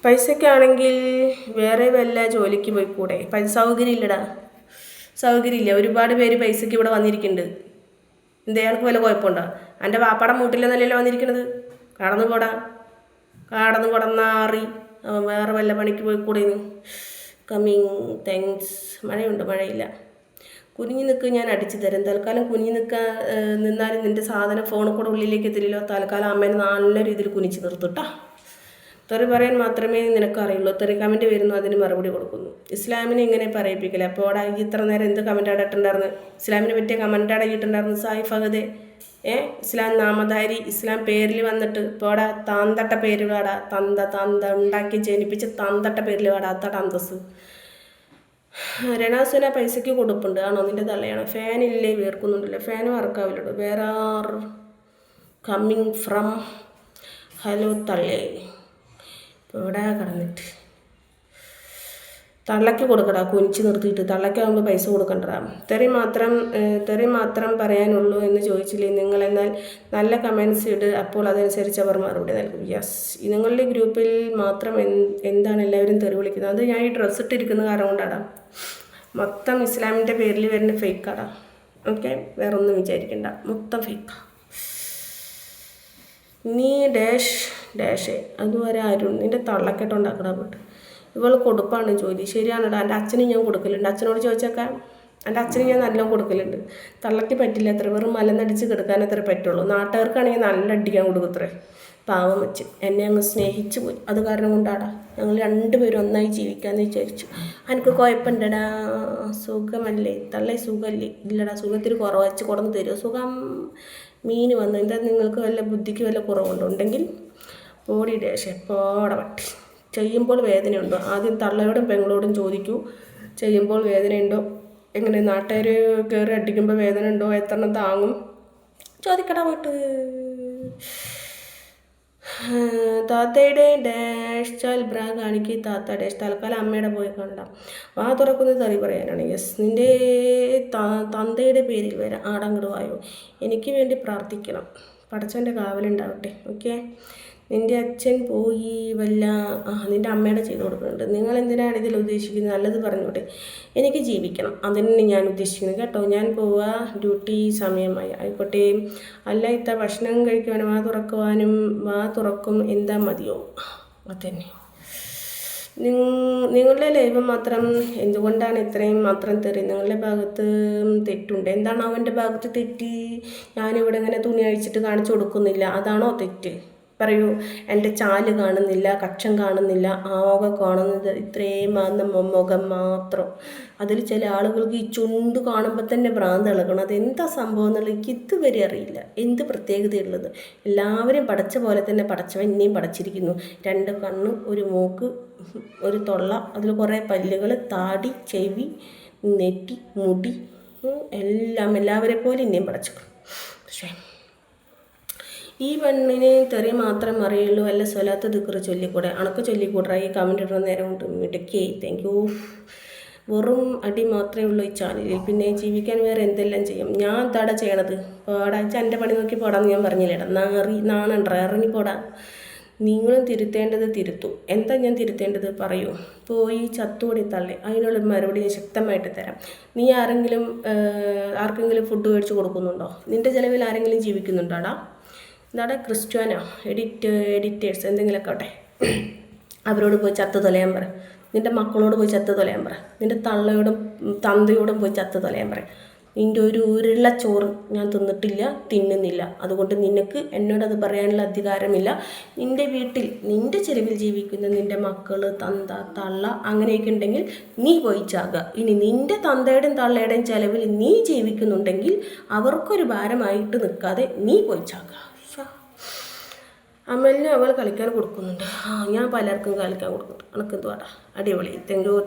പൈസയ്ക്കാണെങ്കിൽ വേറെ വല്ല ജോലിക്ക് പോയിക്കൂടെ? സൗകര്യം ഇല്ലടാ, സൗകര്യമില്ല. ഒരുപാട് പേര് പൈസയ്ക്ക് ഇവിടെ വന്നിരിക്കുന്നുണ്ട്. എന്തേയാൾക്ക് വല്ല കുഴപ്പമുണ്ടോ? എൻ്റെ വാപ്പാടെ മൂട്ടിലെന്നല്ലല്ലോ വന്നിരിക്കുന്നത്. കടന്നു കൊടന്നാറി വേറെ വല്ല പണിക്ക് പോയിക്കൂടെന്ന്. Coming thanks. മഴയുണ്ട്, മഴയില്ല. കുനിഞ്ഞു നിൽക്ക്, ഞാൻ അടിച്ചു തരാം. തൽക്കാലം കുനിഞ്ഞു നിന്നാലും നിൻ്റെ സാധനം ഫോണിൽ കൂടെ ഉള്ളിലേക്ക് എത്തില്ലല്ലോ. തൽക്കാലം അമ്മേനെ നല്ല രീതിയിൽ കുനിച്ച് നിർത്തുട്ടാ. തെറി പറയാൻ മാത്രമേ നിനക്കറിയുള്ളൂ. തെറി കമൻറ്റ് വരുന്നു, അതിന് മറുപടി കൊടുക്കുന്നു. ഇസ്ലാമിനെ ഇങ്ങനെ പറയിപ്പിക്കില്ല. അപ്പോൾ അവിടെ ഇത്ര നേരം എന്ത് കമൻറ്റ് ഇട്ടുണ്ടായിരുന്നു? ഇസ്ലാമിനെ പറ്റിയ കമൻറ്റ് ഇട്ടുണ്ടായിരുന്നു സായി ഫഹദ്. ഇസ്ലാം നാമധാരി, ഇസ്ലാം പേരിൽ വന്നിട്ട് ഇപ്പോൾ അവിടെ താന്തട്ട പേര് വാടാ. തന്ത ഉണ്ടാക്കി ജനിപ്പിച്ച് തന്തട്ട പേരിൽ വാടാ. അത്തട്ട അന്തസ്. രണാസുന പൈസയ്ക്ക് കൊടുപ്പുണ്ട് ആണോ? നിൻ്റെ തള്ളയാണ്. ഫാനില്ലേ? വീർക്കുന്നുണ്ടല്ലോ. ഫാൻ വർക്കാവില്ലടോ. വേറെ ആർ കമ്മിങ് ഫ്രം. ഹലോ തള്ളേ. ഇപ്പോൾ ഇവിടെ കിടന്നിട്ട് തള്ളയ്ക്ക് കൊടുക്കടാ, കുനിച്ച് നിർത്തിയിട്ട്. തള്ളയ്ക്കാകുമ്പോൾ പൈസ കൊടുക്കണ്ടടാ. തെറി മാത്രം പറയാനുള്ളൂ എന്ന് ചോദിച്ചില്ലേ നിങ്ങൾ? എന്നാൽ നല്ല കമൻസ് ഇട്, അപ്പോൾ അതനുസരിച്ച് അവർ മറുപടി നൽകും. യെസ്. നിങ്ങളുടെ ഗ്രൂപ്പിൽ മാത്രം എന്താണ് എല്ലാവരും തെറി വിളിക്കുന്നത്? അത് ഞാൻ ഈ ഡ്രസ്സ് ഇട്ടിരിക്കുന്ന കാരണം കൊണ്ടാടാ. മൊത്തം ഇസ്ലാമിൻ്റെ പേരിൽ വരുന്ന ഫേക്കാടാ. ഓക്കെ, വേറെ ഒന്നും വിചാരിക്കണ്ട, മൊത്തം ഫേക്കാ. നീ ഡാഷ് അതുവരെ ആരും നിൻ്റെ തള്ളക്കെട്ട് ഉണ്ടാക്കടാ പോട്ട്. ഇവൾ കൊടുപ്പാണ് ജോലി. ശരിയാണടാ, എൻ്റെ അച്ഛനും ഞാൻ കൊടുക്കലുണ്ട്. അച്ഛനോട് ചോദിച്ചേക്കാം. എൻ്റെ അച്ഛനും ഞാൻ നല്ല കൊടുക്കലുണ്ട്. തള്ളയ്ക്ക് പറ്റില്ല അത്ര, വെറും മലന്നടിച്ച് കിടക്കാൻ അത്ര പറ്റുള്ളൂ. നാട്ടുകാർക്കാണെങ്കിൽ നല്ല അടിക്കാൻ കൊടുക്കത്രേ. പാവം വെച്ച് എന്നെ അങ്ങ് സ്നേഹിച്ചു പോയി. അത് കാരണം കൊണ്ടാടാ ഞങ്ങൾ രണ്ടുപേരും ഒന്നായി ജീവിക്കാമെന്ന് വിചാരിച്ചു. എനിക്ക് കുഴപ്പമുണ്ടടാ. സുഖമല്ലേ തള്ളേ? സുഖമല്ലേ? ഇല്ലടാ, സുഖത്തിന് കുറവച്ച് കൊടുന്ന് തരുമോ? സുഖം മീൻ വന്നു. എന്താ നിങ്ങൾക്ക് വല്ല ബുദ്ധിക്ക് വല്ല കുറവുണ്ടോ? ഉണ്ടെങ്കിൽ ഓടി ഡേഷ് പോടെ പട്ടി. ചെയ്യുമ്പോൾ വേദനയുണ്ടോ? ആദ്യം തള്ളയോടും പെങ്ങളോടും ചോദിക്കൂ, ചെയ്യുമ്പോൾ വേദനയുണ്ടോ? എങ്ങനെ നാട്ടുകാർ കയറി അടിക്കുമ്പോൾ വേദന ഉണ്ടോ? എത്രണ്ണം താങ്ങും? ചോദിക്കടാ പോയിട്ട്. താത്തയുടെ ഡാഷ് ചാൽ ബ്രാ കാണിക്ക്. താത്ത ഡാഷ്. തൽക്കാലം അമ്മയുടെ പോയി കണ്ട. വാ തുറക്കുന്നത് തെറി പറയാനാണ്. യെസ്. നിൻ്റെ തന്തയുടെ പേരിൽ വരാം. ആടങ്ങട് വായോ. എനിക്ക് വേണ്ടി പ്രാർത്ഥിക്കണം. പടച്ചവൻ്റെ കാവലുണ്ടാവട്ടെ. ഓക്കെ. നിൻ്റെ അച്ഛൻ പോയി വല്ല നിൻ്റെ അമ്മയുടെ ചെയ്ത് കൊടുക്കുന്നുണ്ട്. നിങ്ങൾ എന്തിനാണ് ഇതിൽ ഉദ്ദേശിക്കുന്നത്? നല്ലത് പറഞ്ഞോട്ടെ. എനിക്ക് ജീവിക്കണം, അതിന് ഞാൻ ഉദ്ദേശിക്കുന്നത് കേട്ടോ. ഞാൻ പോവുക, ഡ്യൂട്ടി സമയമായി. ആയിക്കോട്ടെ. അല്ല ഇത്ത ഭക്ഷണം കഴിക്കുവാനും വാ തുറക്കും എന്താ മതിയോ? അതന്നെ. നിങ്ങളുടെ ലൈവ് മാത്രം എന്തുകൊണ്ടാണ് ഇത്രയും മാത്രം തെറി? നിങ്ങളുടെ ഭാഗത്ത് തെറ്റുണ്ട്. എന്താണ് അവൻ്റെ ഭാഗത്ത് തെറ്റ്? ഞാനിവിടെ ഇങ്ങനെ തുണി അഴിച്ചിട്ട് കാണിച്ചു കൊടുക്കുന്നില്ല, അതാണോ തെറ്റ്? പറയൂ. എൻ്റെ ചാല് കാണുന്നില്ല, കക്ഷം കാണുന്നില്ല, ആകെ കാണുന്നത് ഇത്രയും മുഖം മാത്രം. അതിൽ ചില ആളുകൾക്ക് ഈ ചുണ്ട് കാണുമ്പോൾ തന്നെ ഭ്രാന്ത് ഇളകണം. അതെന്താ സംഭവം എന്നുള്ളത് എനിക്ക് ഇതുവരെ അറിയില്ല. എന്ത് പ്രത്യേകതയുള്ളത്? എല്ലാവരും പടച്ച പോലെ തന്നെ പടച്ചവൻ എന്നെയും പടച്ചിരിക്കുന്നു. 2 കണ്ണ്, ഒരു മൂക്ക്, ഒരു തൊള്ള, അതിൽ കുറേ പല്ലുകൾ, താടി, ചെവി, നെറ്റി, മുടി, എല്ലാവരെ പോലെ എന്നെയും പടച്ചു. പക്ഷേ ഈ പെണ്ണിന് തെറി മാത്രം അറിയുള്ളൂ. അല്ല സ്വലാത്ത് ദിക്റ് ചൊല്ലിക്കൂടെ? അണക്ക് ചൊല്ലിക്കൂടാ. ഈ കമൻറ്റ് ഇടുന്ന നേരം കൊണ്ട് മിടുക്കി. Thank you. വെറും അടി മാത്രമേ ഉള്ളൂ ഈ ചാനലിൽ. പിന്നെ ജീവിക്കാൻ വേറെ എന്തെല്ലാം ചെയ്യും. ഞാൻ എന്താടാ ചെയ്യണത്? പോടാച്ച എൻ്റെ പണി നോക്കി പോടാന്ന് ഞാൻ പറഞ്ഞില്ലേടാ. നാണണ്ട, ഇറങ്ങിപ്പോടാ. നിങ്ങളും തിരുത്തേണ്ടത് തിരുത്തു. എന്താ ഞാൻ തിരുത്തേണ്ടത് പറയൂ. പോയി ചത്തുകൂടി തള്ളി. അതിനുള്ള മറുപടി ഞാൻ ശക്തമായിട്ട് തരാം. നീ ആർക്കെങ്കിലും ഫുഡ് മേടിച്ച് കൊടുക്കുന്നുണ്ടോ? നിൻ്റെ ചിലവിൽ ആരെങ്കിലും ജീവിക്കുന്നുണ്ടോടാ? എന്താടാ ക്രിസ്ത്യാനോ? എഡിറ്റേഴ്സ് എന്തെങ്കിലുമൊക്കെ ആവട്ടെ. അവരോട് പോയി ചത്ത് തൊലയാൻ പറ. നിൻ്റെ മക്കളോട് പോയി ചത്ത് തൊലയാൻ പറ. നിൻ്റെ തന്തയോടും പോയി ചത്ത് തൊലയാൻ പറ. നിൻ്റെ ഒരു ഉരുളച്ചോറ് ഞാൻ തിന്നിട്ടില്ല, തിന്നുന്നില്ല. അതുകൊണ്ട് നിനക്ക് എന്നോടത് പറയാനുള്ള അധികാരമില്ല. നിൻ്റെ വീട്ടിൽ നിൻ്റെ ചെലവിൽ ജീവിക്കുന്ന നിൻ്റെ മക്കൾ, തള്ള അങ്ങനെയൊക്കെ ഉണ്ടെങ്കിൽ നീ പോയി ചാകുക. ഇനി നിൻ്റെ തന്തയുടെയും തള്ളയുടെയും ചെലവിൽ നീ ജീവിക്കുന്നുണ്ടെങ്കിൽ അവർക്കൊരു ഭാരമായിട്ട് നിൽക്കാതെ നീ പോയി ചാകുക. അമ്മലിന് അവൾ കളിക്കാൻ കൊടുക്കുന്നുണ്ട്. ഞാൻ പലർക്കും കളിക്കാൻ കൊടുക്കുന്നുണ്ട്. അണക്കെന്തുവാടാ അടിപൊളി.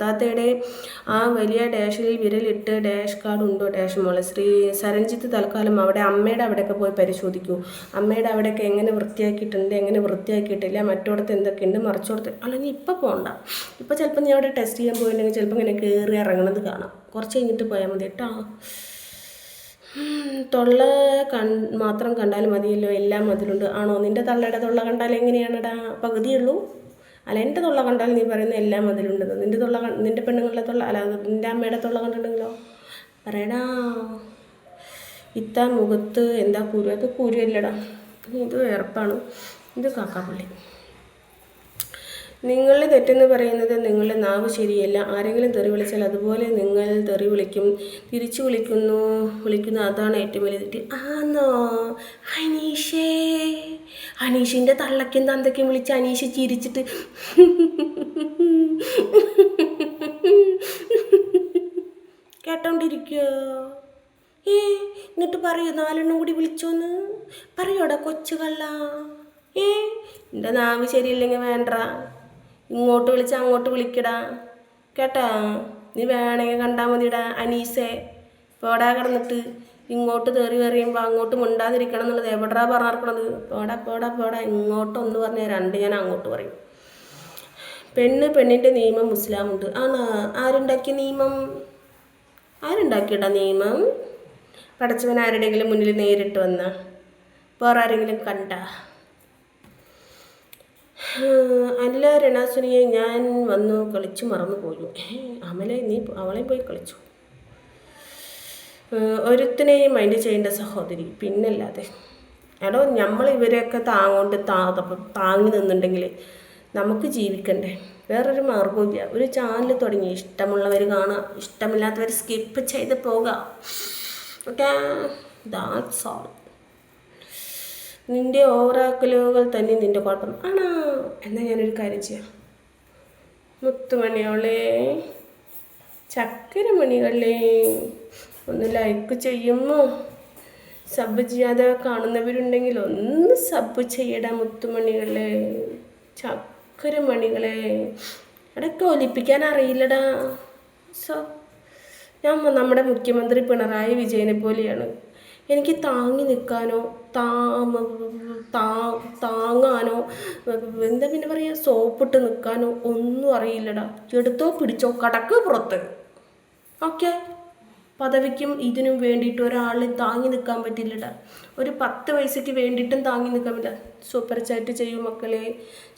താത്തയുടെ ആ വലിയ ഡാഷിൽ വിരലിട്ട് ഡാഷ് കാർഡ് ഉണ്ടോ? ഡാഷ് മോളെ സരഞ്ജിത്ത് തൽക്കാലം അമ്മയുടെ അവിടെയൊക്കെ പോയി പരിശോധിക്കൂ. അമ്മയുടെ അവിടെയൊക്കെ എങ്ങനെ വൃത്തിയാക്കിയിട്ടുണ്ട്, എങ്ങനെ വൃത്തിയാക്കിയിട്ടില്ല, മറ്റോടത്ത് എന്തൊക്കെയുണ്ട്, മറിച്ചോടത്ത്. അല്ല നീ ഇപ്പം പോകണ്ട. ഇപ്പം ചിലപ്പോൾ നീ അവിടെ ടെസ്റ്റ് ചെയ്യാൻ പോയിട്ടുണ്ടെങ്കിൽ ചിലപ്പോൾ ഇങ്ങനെ കയറി ഇറങ്ങണത് കാണാം. കുറച്ച് കഴിഞ്ഞിട്ട് പോയാൽ മതി കേട്ടോ. തൊള്ള മാത്രം കണ്ടാൽ മതിയല്ലോ, എല്ലാം അതിലുണ്ട്. ആണോ? നിൻ്റെ തള്ളയുടെ തൊള്ള കണ്ടാൽ എങ്ങനെയാണെടാ? പകുതിയുള്ളൂ. അല്ല എൻ്റെ തൊള്ള കണ്ടാൽ നീ പറയുന്ന എല്ലാം അതിലുണ്ടെന്ന്. നിൻ്റെ പെണ്ണുങ്ങളുടെ തൊള്ള അല്ല നിൻ്റെ അമ്മയുടെ തൊള്ള കണ്ടിട്ടുണ്ടെങ്കിലോ പറയടാ. ഇത്താ മുഖത്ത് എന്താ കുരു? അത് കുരുവല്ലടാ, ഇത് വേർപ്പാണ്, ഇത് കാക്കാപ്പള്ളി. നിങ്ങൾ തെറ്റെന്ന് പറയുന്നത് നിങ്ങളുടെ നാവ് ശരിയല്ല. ആരെങ്കിലും തെറി വിളിച്ചാൽ അതുപോലെ നിങ്ങൾ തെറി വിളിക്കും, തിരിച്ചു വിളിക്കുന്നു. അതാണ് ഏറ്റവും വലിയ തെറ്റ്. ആന്നോ അനീഷേ? അനീഷിൻ്റെ തള്ളയ്ക്കും തന്തയ്ക്കും വിളിച്ച് അനീഷ് ചിരിച്ചിട്ട് കേട്ടോണ്ടിരിക്കുവോ? എന്നിട്ട് പറയൂ 4 എണ്ണം കൂടി വിളിച്ചോന്ന് പറയോടാ കൊച്ചു കള്ള. എൻ്റെ നാവ് ശരിയില്ലെങ്കിൽ വേണ്ട, ഇങ്ങോട്ട് വിളിച്ച് അങ്ങോട്ട് വിളിക്കടാ കേട്ടാ. നീ വേണമെങ്കിൽ കണ്ടാൽ മതിടാ അനീസേ. പോടാ കിടന്നിട്ട് ഇങ്ങോട്ട് തെറി എറിയുമ്പോൾ അങ്ങോട്ട് മിണ്ടാതിരിക്കണം എന്നുള്ളത് എവിടാ പറഞ്ഞിരിക്കണത്? പോടാ ഇങ്ങോട്ടൊന്ന് പറഞ്ഞാൽ 2 ഞാൻ അങ്ങോട്ട് പറയും. പെണ്ണിൻ്റെ നിയമം മുസ്ലാമുണ്ട്. ആരുണ്ടാക്കിയ നിയമം? ആരുണ്ടാക്കിയിട്ടാ നിയമം? പടച്ചവൻ ആരുടെയെങ്കിലും മുന്നിൽ നേരിട്ട് വന്ന വേറെ ആരെങ്കിലും കണ്ട? അല്ല രണാസുനിയെ, ഞാൻ വന്നു കളിച്ചു മറന്നു പോയി. അമലെ നീ അവളെ പോയി കളിച്ചു. ഒരുത്തിനെയും മൈൻഡ് ചെയ്യേണ്ട സഹോദരി, പിന്നല്ലാതെ. എടോ നമ്മൾ ഇവരെയൊക്കെ താങ്ങി നിന്നുണ്ടെങ്കിൽ നമുക്ക് ജീവിക്കണ്ടേ? വേറൊരു മാർഗമില്ല. ഒരു ചാനൽ തുടങ്ങി, ഇഷ്ടമുള്ളവർ കാണുക, ഇഷ്ടമില്ലാത്തവർ സ്കിപ്പ് ചെയ്ത് പോവുക. Okay, that's all. നിൻ്റെ ഓവറാക്കലുകൾ തന്നെ നിൻ്റെ കുഴപ്പം ആണോ? എന്നാൽ ഞാനൊരു കാര്യം ചെയ്യാം. മുത്തുമണിയോളെ, ചക്കരമണികളെ, ഒന്ന് ലൈക്ക് ചെയ്യുമോ? സബ് ചെയ്യാതെ കാണുന്നവരുണ്ടെങ്കിൽ ഒന്ന് സബ് ചെയ്യടാ മുത്തുമണികളെ, ചക്കരമണികളെ. ഇടയ്ക്ക് ഒലിപ്പിക്കാൻ അറിയില്ലടാ. ഞാൻ നമ്മുടെ മുഖ്യമന്ത്രി പിണറായി വിജയനെ പോലെയാണ്. എനിക്ക് താങ്ങി നിൽക്കാനോ താങ്ങാനോ എന്താ പിന്നെ പറയുക, സോപ്പിട്ട് നിൽക്കാനോ ഒന്നും അറിയില്ലടാ. എടുത്തോ പിടിച്ചോ കടക്ക് പുറത്ത്. ഓക്കെ, പദവിക്കും ഇതിനും വേണ്ടിയിട്ട് ഒരാളിൽ താങ്ങി നിൽക്കാൻ പറ്റില്ലടാ. ഒരു 10 പൈസയ്ക്ക് വേണ്ടിയിട്ടും താങ്ങി നിൽക്കാൻ പറ്റില്ല. സൂപ്പർ ചാറ്റ് ചെയ്യും മക്കളെ,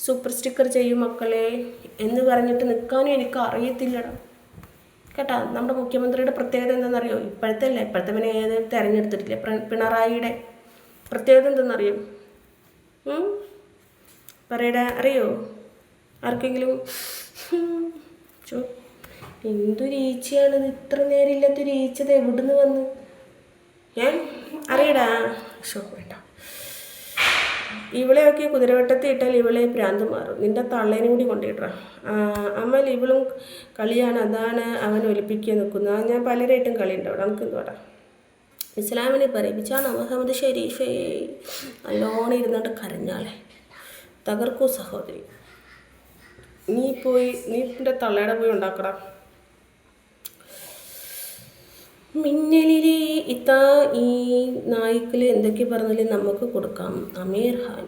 സൂപ്പർ സ്റ്റിക്കർ ചെയ്യും മക്കളെ എന്ന് പറഞ്ഞിട്ട് നിൽക്കാനും എനിക്ക് അറിയത്തില്ലടാ കേട്ടാ. നമ്മുടെ മുഖ്യമന്ത്രിയുടെ പ്രത്യേകത എന്താണെന്നറിയോ? ഇപ്പോഴത്തെ പിന്നെ ഏത് തിരഞ്ഞെടുത്തിട്ടില്ല. പിണറായിയുടെ പ്രത്യേകത എന്തെന്നറിയോ? പറയടാ, അറിയോ ആർക്കെങ്കിലും? എന്തൊരു ഈച്ചയാണിത്, ഇത്ര നേരം ഇല്ലാത്തൊരു ഈച്ചത് എവിടുന്ന് വന്ന്? അറിയടാ. വേണ്ട, ഇവളെയൊക്കെ കുതിരവട്ടത്തിൽ ഇട്ടാൽ ഇവളെ ഭ്രാന്ത് മാറും. നിൻ്റെ തള്ളേനും കൂടി കൊണ്ടിട്ടാ. അമ്മൽ ഇവളും കളിയാണ്, അതാണ് അവൻ ഒലിപ്പിക്കാൻ നിൽക്കുന്നത്. ഞാൻ പലരായിട്ടും കളിയുണ്ട് അവിടെ. നമുക്ക് എന്തോടാ ഇസ്ലാമിനെ പറയിപ്പിച്ചാണ് മുഹമ്മദ് ഷെരീഫേ. നല്ലോണം ഇരുന്നിട്ട് കരഞ്ഞാളെ തകർക്കൂ സഹോദരി. നീ നിൻ്റെ തള്ളയുടെ പോയി ഉണ്ടാക്കടാ. മിന്നലിലെ ഇത്താ ഈ നായ്ക്കൾ എന്തൊക്കെ പറഞ്ഞാലും നമുക്ക് കൊടുക്കാം. അമീർ ഖാൻ,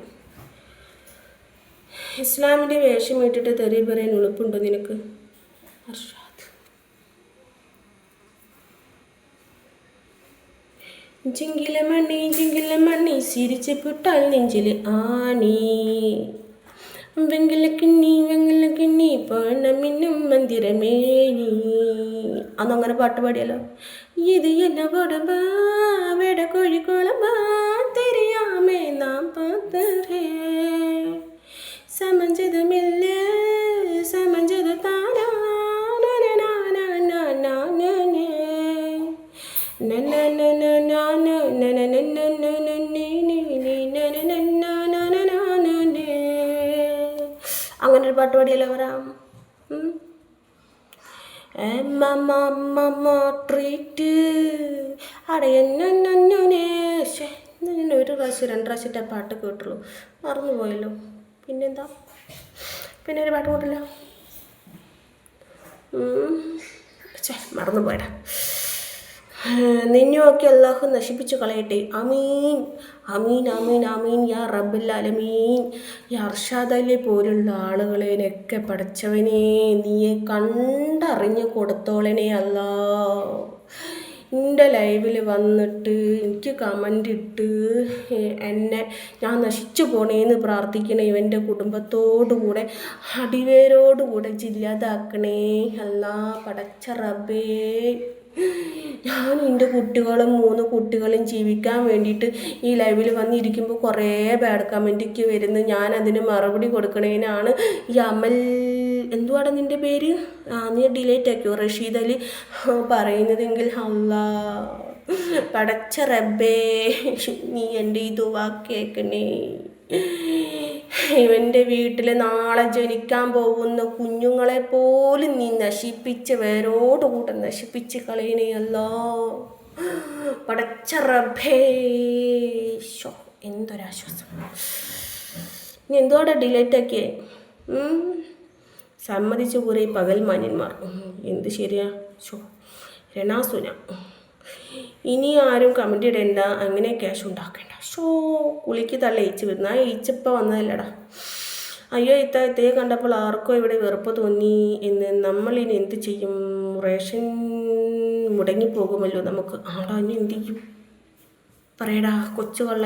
ഇസ്ലാമിൻ്റെ വേഷം ഇട്ടിട്ട് തെറി പറയാൻ എളുപ്പമുണ്ടോ നിനക്ക്? അർഷാദ്, ജിങ്കില മണ്ണി സിരിച്ച് പിട്ടാൽ നെഞ്ചിൽ ആണി. വെങ്കിലക്കിണ്ണി പണമിന്നും മന്ദിരമേനി. അന്നങ്ങനെ പാട്ട് പാടിയാലോ? ഇത് എന്നെ പടബാ വെട കോഴിക്കോളബാ തെരിയാമേ നാം പാത്തരേ സമഞ്ചതമില്ല സമഞ്ചത താനാ അങ്ങനെ ഒരു പാട്ട് പാടിയല്ലോ വരാം. ട്രീറ്റ് ഒരു പ്രാവശ്യം 2 പ്രാവശ്യത്തെ പാട്ട് കേട്ടുള്ളൂ, മറന്നു പോയല്ലോ. പിന്നെന്താ, പിന്നെ ഒരു പാട്ട് കേട്ടില്ല, മറന്നു പോയടാ. നിന്നെയൊക്കെ അല്ലാഹു നശിപ്പിച്ചു കളയട്ടെ. അമീൻ അമീൻ അമീൻ അമീൻ യാ റബ്ബുൽ ആലമീൻ. യാ അർഷാദ് അലി പോലുള്ള ആളുകളെയൊക്കെ പഠിച്ചവനെ നീയെ കണ്ടറിഞ്ഞ് കൊടുത്തോളനെ അല്ലാ. എൻ്റെ ലൈവിൽ വന്നിട്ട് എനിക്ക് കമൻ്റ് ഇട്ട് എന്നെ ഞാൻ നശിച്ചു പോണേന്ന് പ്രാർത്ഥിക്കണേ ഇവൻ്റെ കുടുംബത്തോടുകൂടെ അടിവേരോടുകൂടെ ജില്ലാതാക്കണേ അല്ലാ പടച്ച റബ്ബേ. ഞാനും എൻ്റെ കുട്ടികളും 3 കുട്ടികളും ജീവിക്കാൻ വേണ്ടിയിട്ട് ഈ ലൈവിൽ വന്നിരിക്കുമ്പോൾ കുറേ ബാഡ് കമൻറ്റൊക്കെ വരുന്നു. ഞാൻ അതിന് മറുപടി കൊടുക്കണേനാണ് ഈ അമൽ എന്തുവാടാ നിൻ്റെ പേര്, നീ ഡിലേറ്റ് ആക്കിയോ, റഷീദ് അലി പറയുന്നതെങ്കിൽ അല്ലാ പടച്ച റബ്ബേ നീ എൻ്റെ ഈ ദുആ കേൾക്കണേ. ഇവൻ്റെ വീട്ടിൽ നാളെ ജനിക്കാൻ പോകുന്ന കുഞ്ഞുങ്ങളെ പോലും നീ നശിപ്പിച്ച് വേരോടുകൂടെ നശിപ്പിച്ച് കളയണേയല്ലോ പടച്ച റബ്ബേ. എന്തൊരാശ്വാസം. നീ എന്തോടെ ഡിലേറ്റ് ആക്കിയേ? സമ്മതിച്ചു കുറേ പകൽ മാന്യന്മാർ. എന്ത് ശരിയാ രണാസുന. ഇനി ആരും കമൻ്റ് ഇടേണ്ട, അങ്ങനെ ക്യാഷ് ഉണ്ടാക്കേണ്ട. കുളിക്ക് തള്ള ഏച്ച് വരുന്ന ആ ഏച്ചപ്പം വന്നതല്ലടാ. അയ്യോ ഇത്തേ കണ്ടപ്പോൾ ആർക്കോ ഇവിടെ വെറുപ്പ് തോന്നി എന്ന്. നമ്മളിനി എന്ത് ചെയ്യും? റേഷൻ മുടങ്ങിപ്പോകുമല്ലോ നമുക്ക്. ആടാ ഇനി എന്ത് ചെയ്യും പറയടാ കൊച്ചു